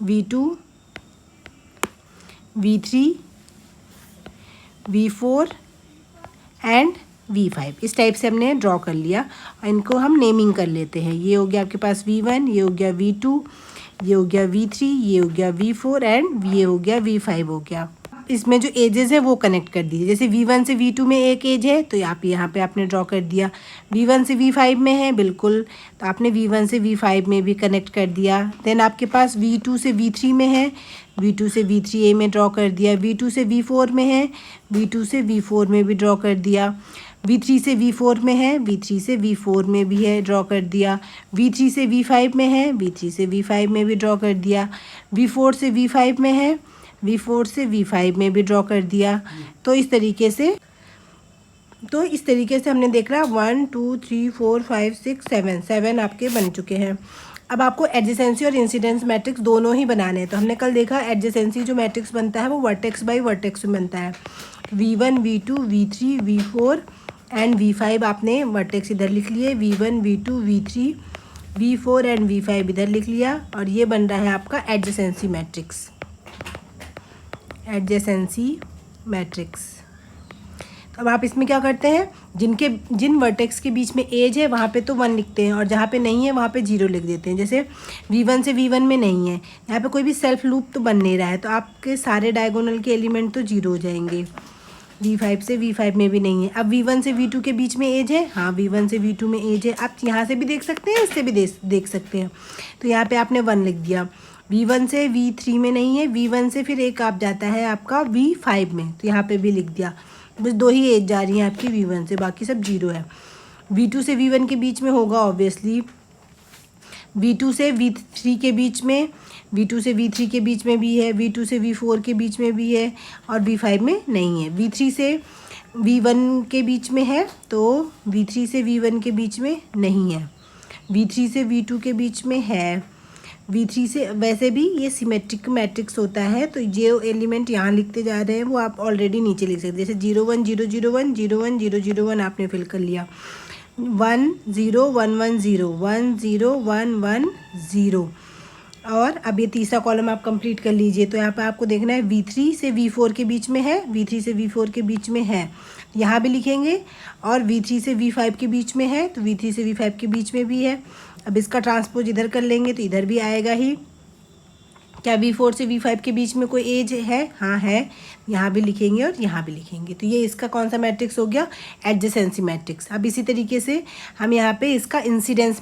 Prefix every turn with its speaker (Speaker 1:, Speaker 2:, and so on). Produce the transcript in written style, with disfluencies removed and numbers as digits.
Speaker 1: V2, V3, V4 and V5 इस type से हमने ड्रॉ कर लिया और इनको हम नेमिंग कर लेते हैं। ये हो गया आपके पास V1, ये हो गया V2, ये हो गया V3, ये हो गया V4 एंड ये हो गया V5 हो गया। इसमें जो एजेस है वो कनेक्ट कर दीजिए। जैसे V1 से V2 में एक एज है तो आप यहाँ पे आपने ड्रॉ कर दिया। V1 से V5 में है बिल्कुल, तो आपने V1 से V5 में भी कनेक्ट कर दिया। देन आपके पास V2 से V3 में है, V2 से V3A में ड्रॉ कर दिया। V2 से V4 में है, V2 से V4 में भी ड्रॉ कर दिया। V3 से V4 में है, V3 से V4 में भी है, ड्रॉ कर दिया। V3 से V5 में है, V3 से V5 में भी ड्रॉ कर दिया। V4 से V5 में है, V4 से V5 में भी ड्रॉ कर दिया। तो इस तरीके से हमने देख रहा 1 2 3 4 5 6 7 आपके बन चुके हैं। अब आपको एडजेसेंसी और इंसिडेंस मैट्रिक्स दोनों ही बनाने हैं। तो हमने कल देखा एडजेसेंसी जो मैट्रिक्स बनता है वो वर्टेक्स बाय वर्टेक्स में बनता है। V1, V2, V3, V4 and V5 आपने वर्टेक्स इधर लिख लिए। V1, V2, V3, V4 and V5 इधर लिख लिया और ये बन रहा है आपका एडजेसेंसी मैट्रिक्स। Adjacency matrix. तो अब आप इसमें क्या करते हैं, जिन वर्टेक्स के बीच में एज है वहाँ पे तो 1 लिखते हैं और जहाँ पे नहीं है वहाँ पे 0 लिख देते हैं। जैसे V1 से V1 में नहीं है, यहाँ पे कोई भी सेल्फ लूप तो बन नहीं रहा है, तो आपके सारे डायगोनल के एलिमेंट तो 0 हो जाएंगे। V5 से V5 में भी नहीं है। अब V1 से V2 के बीच में एज है, हाँ V1 से V2 में एज है। आप यहाँ से भी देख सकते हैं, इससे भी देख सकते हैं। तो यहाँ पे आपने 1 लिख दिया। V1 से V3 में नहीं है, V1 से फिर एक आप जाता है आपका V5 में, तो यहाँ पे भी लिख दिया। बस 2 ही एज जा रही हैं आपकी V1 से, बाकी सब 0 है। V2 से V1 के बीच में होगा ऑब्वियसली, V2 से V3 के बीच में, V2 से V3 के बीच में भी है, V2 से V4 के बीच में भी है और V5 में नहीं है। V3 से V1 के बीच में है तो V3 से V1 के बीच में नहीं है। V3 से V2 के बीच में है। V3 से, वैसे भी ये सिमेट्रिक मैट्रिक्स होता है, तो जो एलिमेंट यहाँ लिखते जा रहे हैं वो आप ऑलरेडी नीचे लिख सकते हैं। जैसे 0 1 0 0 1 0 1 0 0 1 आपने फिल कर लिया। 1 0 1 1 0 1 0 1 1 0। और अब ये तीसरा कॉलम आप कंप्लीट कर लीजिए। तो यहाँ पर आपको देखना है V3 से V4 के बीच में है, V3 से V4 के बीच में है, यहाँ भी लिखेंगे। और V3 से V5 के बीच में है तो V3 से V5 के बीच में भी है। अब इसका ट्रांसपोज इधर कर लेंगे तो इधर भी आएगा ही। क्या V4 से V5 के बीच में कोई एज है? हाँ है, यहाँ भी लिखेंगे और यहाँ भी लिखेंगे। तो ये इसका कौन सा मैट्रिक्स हो गया? Adjacency matrix. अब इसी तरीके से हम यहाँ पे इसका इंसिडेंस